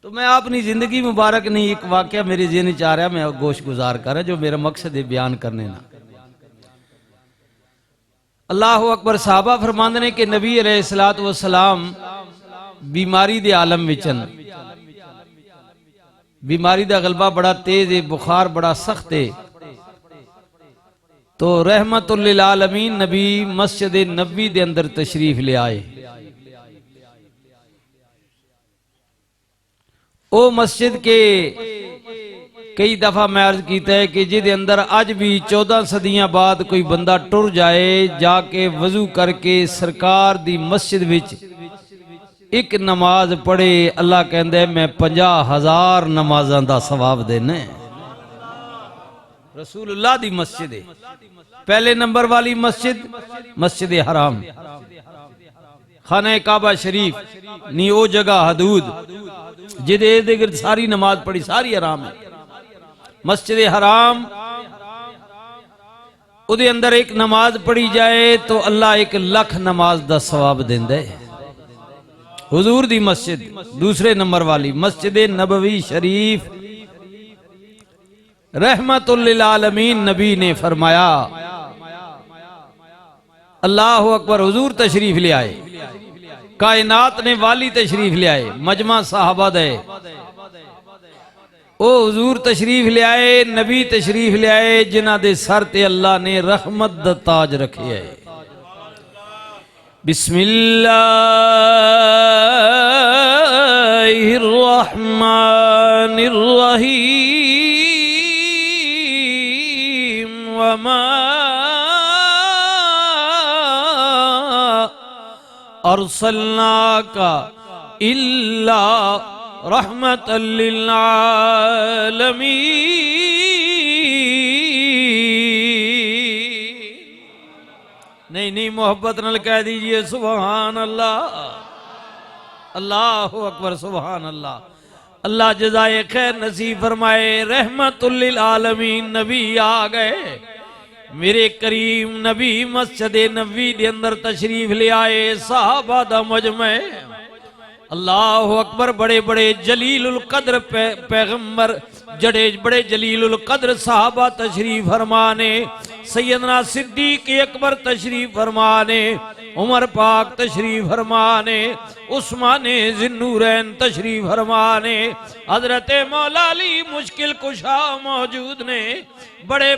तो मैं अपनी जिंदगी मुबारक नहीं एक वाकया मेरे जेहन च आ रहा, मैं गोश गुजार कर जो मेरा मकसद है बयान करने ना। अल्लाह अकबर। साहबा फरमांदे ने कि नबी अलैहिस्सलात व सलाम बीमारी दे आलम विचन, बीमारी दा गलबा बड़ा तेज है, बुखार बड़ा सख्त है। तो रहमतुल लिल आलमीन नबी मस्जिद नबी दे अंदर तशरीफ ले आए। ओ मस्जिद के कई दफा मैं अर्ज किया है कि जिदे अंदर अज भी 14 सदियां बाद कोई बंदा टुर जाए, जाके वजू करके सरकार दी मस्जिद विच एक नमाज पढ़े, अल्लाह कहंदा मैं 50,000 नमाजां दा सवाब देना। रसूलुल्लाह दी मस्जिद है। पहले नंबर वाली मस्जिद मस्जिद हराम, खाना काबा शरीफ नी ओ जगह हदूद जिदे सारी नमाज पढ़ी सारी हराम है। मस्जिद हराम उदे अंदर एक नमाज पढ़ी जाए तो अल्लाह 1 लाख नमाज दा सवाब देंदा है। हुजूर दी मस्जिद दूसरे नंबर वाली मस्जिद नबवी शरीफ, रहमतुल लिल आलमीन नबी ने फरमाया अल्लाह अकबर। हुजूर तशरीफ ले आए, कायनात ने वाली तशरीफ ले आए, मजमा साहबा दे ओ हुजूर तशरीफ ले आए, नबी तशरीफ ले आए जिन्हां दे सर ते अल्लाह ने रहमत दा ताज रखे है। बिस्मिल्लाहिर्रहमानिर्रहीम वमा अर्सलनाका इल्ला रहमतल लिल आलमीन। नहीं मोहब्बत नाल कह दीजिए सुभान अल्लाह, अल्लाह अकबर, सुभान अल्लाह। अल्लाह जज़ाए खैर नसीब फरमाए। रहमतुल लिल आलमीन नबी आ गए, मेरे करीम नबी मस्जिद नबी दे अंदर तशरीफ ले आए। साहबा दा मजमा, अल्लाह अकबर। बड़े बड़े जलीलुल कद्र पैगंबर, जड़े बड़े जलीलुल कद्र साहबा तशरीफ फरमाने। सैयदना सिद्दीक अकबर तशरीफ फरमाने, उमर पाक तशरीफ फरमाने, उस्माने जिन्नूरैन तशरीफ फरमाने, हजरत मौला अली मुश्किल कुशा मौजूद ने, बड़े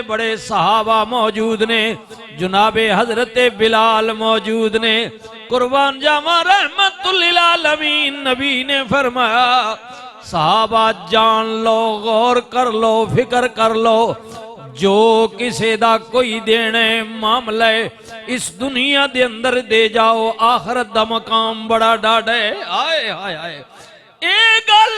बड़े सहाबा मौजूद ने, जनाबे हजरत बिलाल मौजूद ने। कुर्बान जावा रहमतुल लिल आलमीन नबी ने फरमाया सहाबा जान लो, गौर कर लो, फिक्र कर लो, जो किसे दा कोई देने मामला इस दुनिया दे अंदर दे जाओ, आखिरत दा मकाम बड़ा डाढ़ा है। आए हाय हाय, ए गल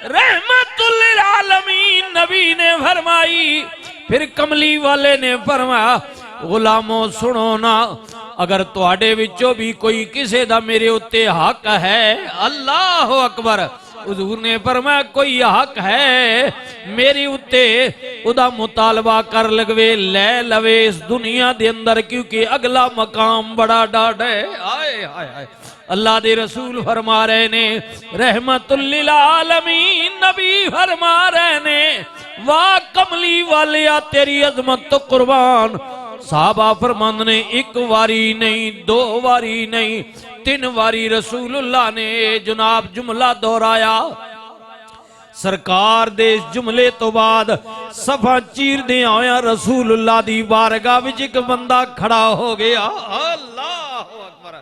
रहमतुल लिल आलमीन नबी ने फरमाई। फिर कमली वाले ने फरमाया गुलामों सुनो ना, अगर तुहाडे विचों भी कोई किसे दा मेरे उत्ते हक है, अल्लाह अकबर। हुजूर ने फरमाया कोई हक है मेरे उत्ते, उदा मुतालबा कर लगवे, ले लवे इस दुनिया दे अंदर, क्योंकि अगला मकाम बड़ा डाढ़ा है। आए हाय हाय, अल्लाह दे रसूल फरमा रहे ने, रहमतुल लिल आलमीन नबी फरमा रहे ने, वाह कमली वालिया तेरी अजमत तो कुर्बान। साहबा फरमांद ने 1 वारी नहीं, 2 वारी नहीं, 3 वारी रसूलुल्लाह ने जनाब जुमला दोहराया। सरकार दे जुमले तो बाद सफा चीर दे आया रसूलुल्लाह दी बारगाह विच एक बंदा खड़ा हो गया। अल्लाह अकबर,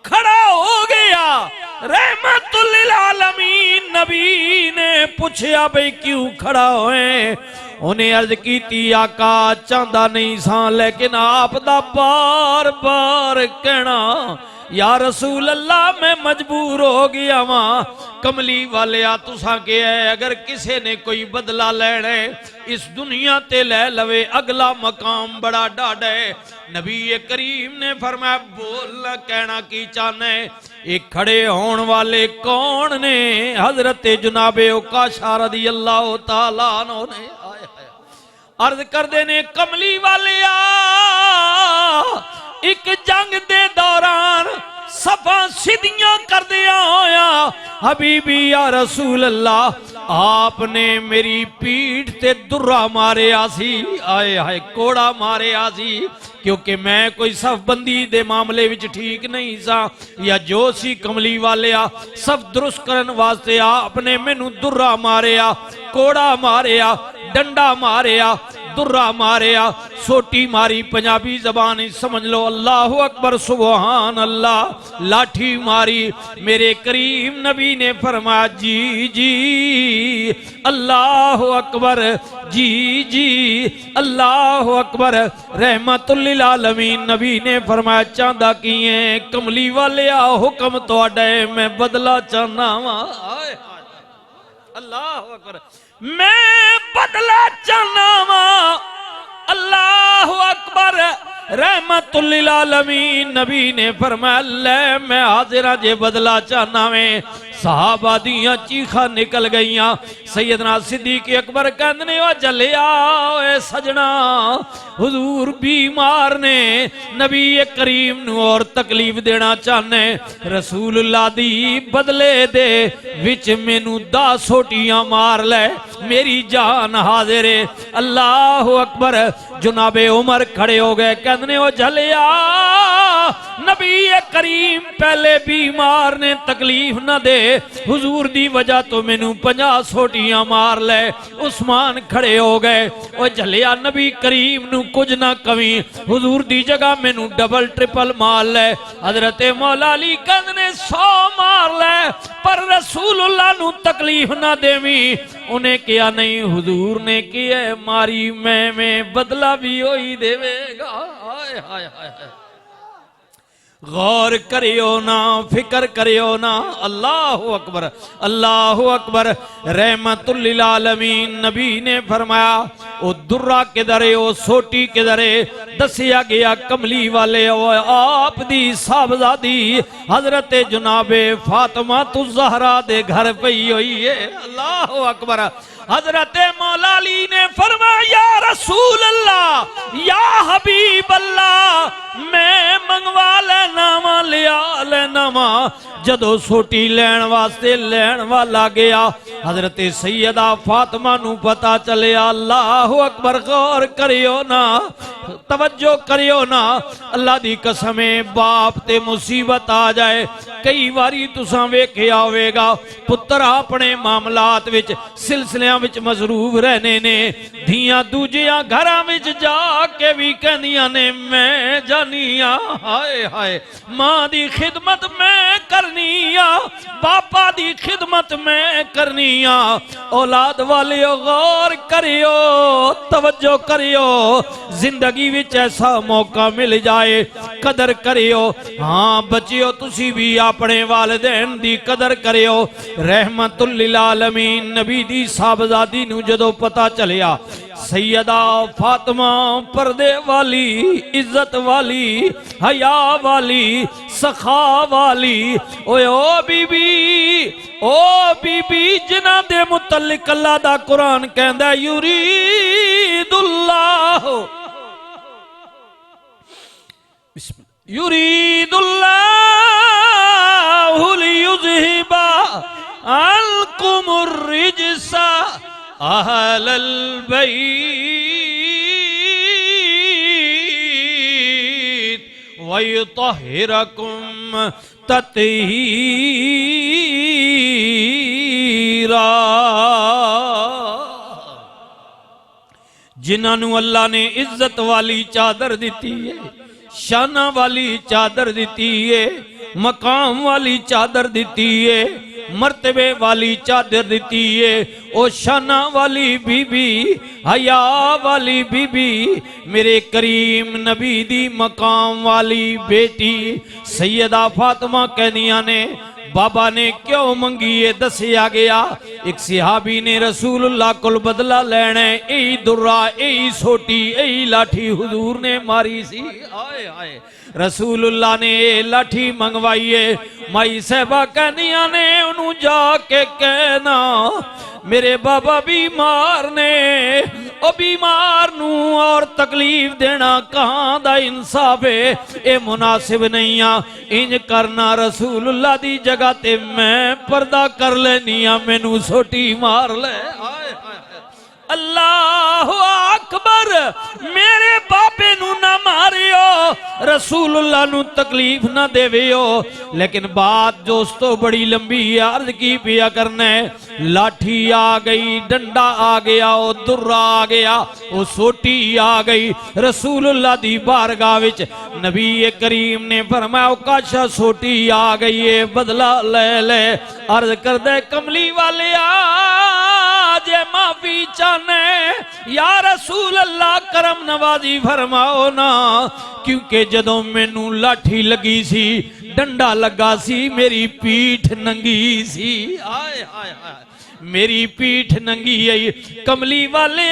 खड़ा हो गया। रहमतुल लिल आलमीन नबी ने पूछा भाई क्यों खड़ा होए? उन्हें अर्ज की आका चाहता नहीं सा, लेकिन आप दा बार बार कहना या रसूल अल्लाह मैं मजबूर हो गया वहां। कमली वाले तुसा के है, अगर किसी ने कोई बदला लेना है इस दुनिया ते ले लवे, अगला मकाम बड़ा डाढ़ा है। नबी करीम ने फरमाया बोलना, कहना की चाहना है? एक खड़े होने वाले कौन ने? हजरत जनाबे उकाशा रज़ियल्लाहु ताला अन्हु ने अर्ज करदे ने कमली वाले एक जंग दे दौरान सफा सीधियां कर दिया होया हबीबी या रसूल अल्लाह आपने मेरी पीठ ते दुर्रा मारिया सी आए हाय कोड़ा मारिया सी क्योंकि मैं कोई सफबंदी दे मामले विच ठीक नहीं सा या जो सी कमली वालिया सब दुरुस्त करन वास्ते आपने मैनू दुर्रा मारिया कोड़ा मारिया डंडा मारिया दुर्रा मारिया सोटी मारी पंजाबी जबान समझ लो अल्लाह अकबर सुबहान अल्लाह लाठी मारी मेरे करीम नबी ने फरमाया जी जी अल्लाह अकबर जी जी अल्लाह अकबर रहमतुल लिल आलमीन नबी ने फरमाया चाहता किए कमली वाले हुक्म तुहाडा मैं बदला चाहना वा अल्लाह अकबर मैं बदला चाहना वा अल्लाह अकबर रहमतुल लिल आलमीन नबी ने फरमाया ले मैं हाजिर जे बदला चाहना में सहाबा दियां चीखा निकल गईयां सैयदना सिद्दीक अकबर कहंदे ओ जलिया ओए सजना हुजूर बीमार ने नबी करीम नू और तकलीफ देना चाहने रसूलुल्लाह दी बदले दे विच मैनू 10 सोटियां मार ले मेरी जान हाजिर है अल्लाह अकबर जनाबे उमर खड़े हो गए कहंदे ओ जलिया नबी करीम पहले बीमार ने तकलीफ न दे हुजूर दी वजह तो मैनू 50 सोटियां मार ले उस्मान खड़े हो गए ओ झलिया नबी करीम नू कुछ ना कवी हुजूर दी जगह मैनू डबल ट्रिपल मार ले हजरत मौला अली कहंदे 100 मार ले पर रसूलुल्लाह नू तकलीफ ना देवी उन्हें किया नहीं हुजूर ने किया मारी मैं बदला भी होई देवेगा हाय हाय हाय गौर करियो ना फिक्र करियो ना अल्लाह अकबर रहमतुल लिल आलमीन नबी ने फरमाया ओ दुर्रा किधर है ओ सोटी किधर है दसिया गया कमली वाले आप दी साहबजादी हजरत जनाबे फातिमा तु ज़हरा दे घर पई हुई है अल्लाह अकबर हजरत मौला अली ने फरमाया या रसूल अल्लाह या हबीब अल्लाह मैं मंगवा लेना वा लिया लेना वा जदों सोटी लैन वास्ते लैन वाला गया हजरत सैयदा फातिमा नू पता चलिया अल्लाह अकबर गौर करियो ना तवज्जो करियो ना अल्लाह दी कसम बाप ते मुसीबत आ जाए कई बारी तुसां वेखिया होवेगा पुत्र अपने मामलात विच सिलसिलियां विच मसरूफ रहने ने धियां दूजियां घरां विच जाके भी कहंदियां ने मैं जानिया हाय हाय मां दी खिदमत मैं करनी आ पापा दी खिदमत मैं करनी आ औलाद वालियो गौर करियो तवज्जो करियो जिंदगी विच ऐसा मौका मिल जाए कदर करियो हाँ बचियो तुसी भी अपने वालिदैन दी कदर करियो रहमतुल लिल आलमीन नबी दी साहबजादी नू जदों पता चलिया सैयदा फातिमा पर्दे वाली इज्जत वाली हया वाली सखा वाली ओ बीबी जिन्हां दे मुतल्लिक अल्लाह दा कुरान कहंदा युरीदुल्लाहु लियुज़हिबा अन्कुमुर रिजसा अहलल बैत वयुतहिरकुम तत्हीरा जिन्हां अल्लाह ने इज्जत वाली चादर दी है शाना वाली चादर दी है मकाम वाली चादर दी है मर्तबे वाली चादर दी है ओ शाना वाली बीबी हया वाली बीबी मेरे करीम नबी दी मकाम वाली बेटी सैयदा फातिमा कहनिया ने बाबा ने क्यों मंगी है दसिया गया एक सिहाबी ने रसूलुल्लाह कोल बदला लेना यही दुर्रा यही सोटी यही लाठी हुजूर ने मारी सी आए आए रसूलुल्लाह ने लाठी मंगवाई है माई साहबा कहनिया ने उन्होंने जाके कहना मेरे बाबा बीमार ने ओ ओ बीमार नू और तकलीफ देना कहां दा इंसाफ है, ए मुनासिब नहीं आ। इंज करना रसूलुल्लाह दी जगह ते मैं पर्दा कर लेनी आ, मैनू सोटी मार ले। अल्लाह अकबर, मेरे बाबे नू ना मारियो, रसूलुल्लाह नू तकलीफ ना देवियो। लेकिन बात दोस्तों बड़ी लंबी है, अर्ज की पिया करना है। लाठी आ गई, डंडा आ गया, ओ दुर्रा आ गया, ओ सोटी आ गई रसूलुल्लाह दी बारगाह विच। नबी करीम ने फरमाया काशा सोटी आ गई है, बदला ले ले। अर्ज कर दे कमली वाले जे माफी चाहने या रसूल अल्लाह करम नवाजी फरमाओ ना, क्योंकि जदों मैनू लाठी लगी सी, डंडा लगा सी, मेरी पीठ नंगी सी। आए हाय हाय, मेरी पीठ नंगी आई। कमली वाले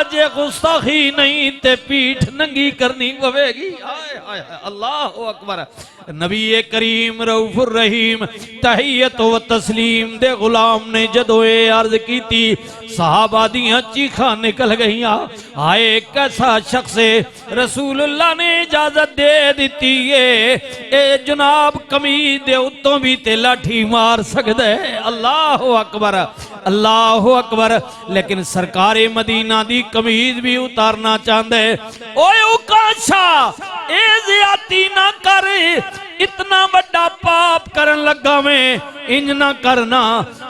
जे गुस्ताखी नहीं ते पीठ नंगी करनी पवेगी। आए हाय अल्लाह अकबर। नबी करीम रऊफुर रहीम तहियत व तस्लीम दे गुलाम ने जदों ये अर्ज की थी, सहाबा दियां चीखा निकल गई। आए कैसा शख्स है, रसूलुल्लाह ने इजाजत दे दी है, ए जनाब कमीज दे उत्तों भी ते लाठी मार सकदा है। अल्लाह अकबर अल्लाह अकबर। लेकिन सरकारे मदीना दी कमीज भी उतारना चाहता है। ओए उकाशा ए ज़ियादती ना कर, इतना बड़ा पाप करन लगा मैं, इंज ना करना।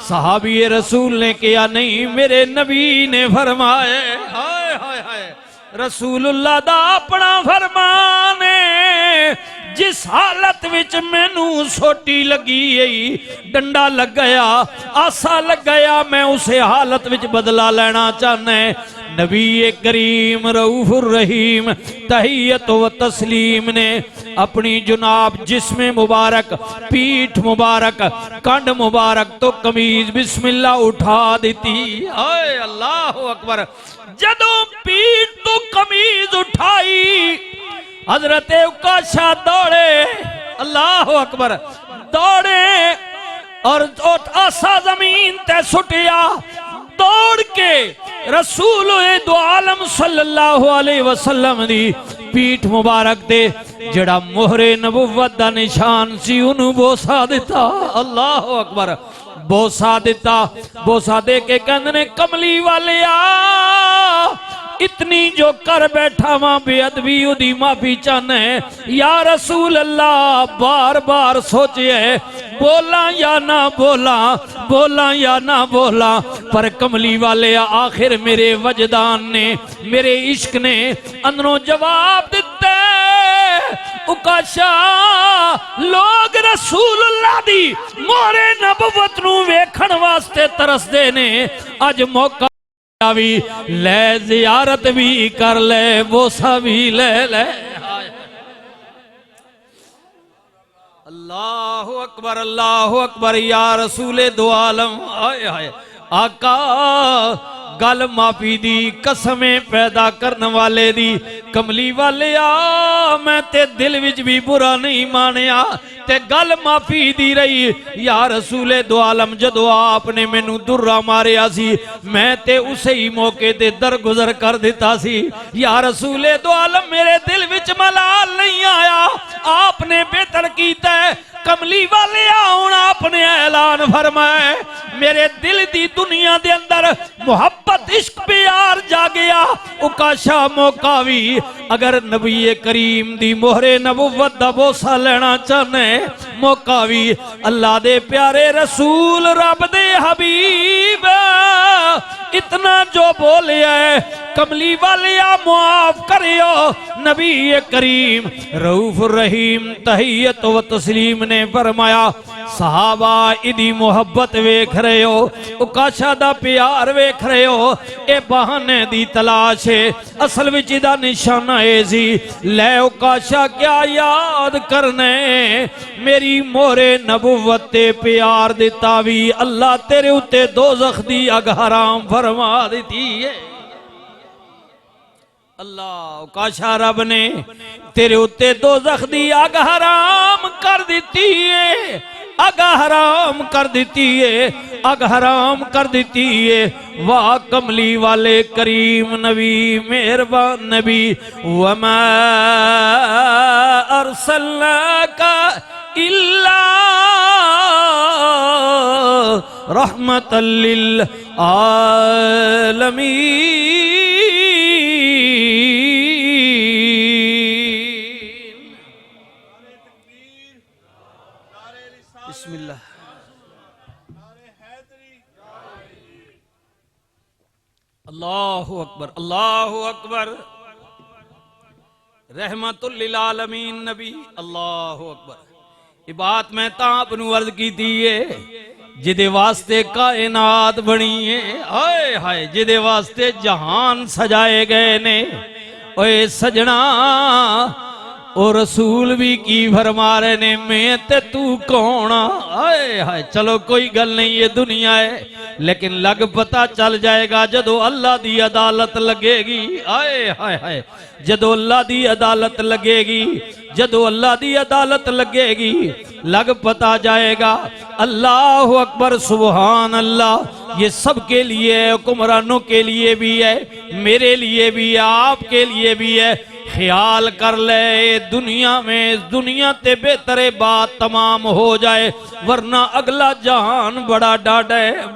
सहाबी रसूल ने किया नहीं, मेरे नबी ने फरमाए। हाय हाय हाय, रसूलुल्लाह दा अपना फरमान है, जिस हालत विच मैनू सोटी लगी गई, डंडा लग गया, आसा लग गया, मैं उसे हालत विच बदला लेना चाहना है। नबी करीम रऊफुर रहीम तहियत व तस्लीम ने अपनी जुनाब जिस्म मुबारक, पीठ मुबारक, कंड मुबारक तो कमीज बिस्मिल्लाह उठा दी। हाय अल्लाह अकबर। जदों पीठ तो कमीज उठाई, हजरत उकाशा दौड़े, अल्लाह अकबर, दौड़े और आसा जमीन ते सुटिया। दौड़ के रसूल दो आलम सल्लल्लाहु अलैहि वसल्लम दी पीठ मुबारक दे जड़ा मोहरे नबुव्वत दा निशान सी उन्होंने बोसा दिता। अल्लाह अकबर, बोसा दिता। बोसा दे के कहंदे ने कमली वाले इतनी जो कर बैठा वहां बेअदबी उदी माफी चाहना है। या रसूल अल्लाह बार बार सोचे बोला या ना बोला, बोला या ना बोला, पर कमली वाले आखिर मेरे वजदान ने, मेरे इश्क ने अंदरों जवाब दिता। उकाशा लोग रसूलुल्लाह दी मोहरे नबुव्वत नू वेखण वास्ते तरसदे ने, अज मौका भी ले, जियारत भी कर ले, बोसा भी ले ले। अल्लाह अकबर अल्लाह अकबर। या रसूले दो आलम, हाय हाय आका, गल माफी दी कसमें पैदा करने वाले दी। कमली वाले मैं ते दिल विच भी बुरा नहीं मानिया ते गल माफी दी रही। या रसूले दो आलम जदों आपने मैनू दुर्रा मारिया सी, मैं ते उसे ही मौके ते दरगुजर कर दिता सी। या रसूले दो आलम मेरे दिल विच मलाल नहीं आया, आपने बेहतर कीता है। कमली वाले हुण आपने ऐलान फरमाया, मेरे दिल दी दुनिया दे अंदर मोहब्बत इश्क प्यार जागया। उकाशा मौका भी अगर नबी करीम दी मोहरे नबुव्वत दा बोसा लेना चाहने, मौका भी अल्लाह दे प्यारे रसूल रब दे हबीब इतना जो बोले कमली वाले मुआफ करियो। नबी करीम रऊफ रहीम तहियत व तस्लीम ने फरमाया, सहाबा इदी मोहब्बत वेख रहे हो, उकाशा दा प्यार वेख रहे हो, ए बहाने दी तलाश है, असल विच इदा निशाना है सी। ले उकाशा क्या याद करने, मेरी मोहरे नबुव्वत ते प्यार दिता भी अल्लाह तेरे उत्ते दोज़ख दी अग हराम फरमा दी है। अल्लाह उकाशा रब ने तेरे उत्ते दोज़ख दी अग हराम कर दी है, अग हराम कर दी है। अग हराम कर देती है। वाह कमली वाले करीम नबी मेहरबान नबी, वमा अरसलनाका इल्ला रहमतल लिल आलमीन। बिस्मिल्लाह। अल्लाहु अकबर, अल्लाहु अकबर। रहमतुल लिल आलमीन नबी, अल्लाहु अकबर। ये बात मैं तां अर्ज की थी है, जिदे वास्ते कायनात बनी है, हाय हाय, जिदे वास्ते जहान सजाए गए ने। ओए सजना, ओ रसूल भी की फरमा रहे ने, मैं ते तू कौन? हाय हाय, चलो कोई गल नहीं, ये दुनिया है, लेकिन लग पता चल जाएगा जदों अल्लाह दी अदालत लगेगी। हाय हाय हाय, जदों अल्लाह दी अदालत लगेगी, जदों अल्लाह दी अदालत लगेगी, लग पता जाएगा। अल्लाह अकबर, सुबहान अल्लाह। ये सबके लिए है, हुक्मरानों के लिए भी है, मेरे लिए भी है, आपके लिए भी है। ख्याल कर ले, दुनिया में, दुनिया ते बेहतरे बात तमाम हो जाए, वरना अगला जहान बड़ा डाढ़ है।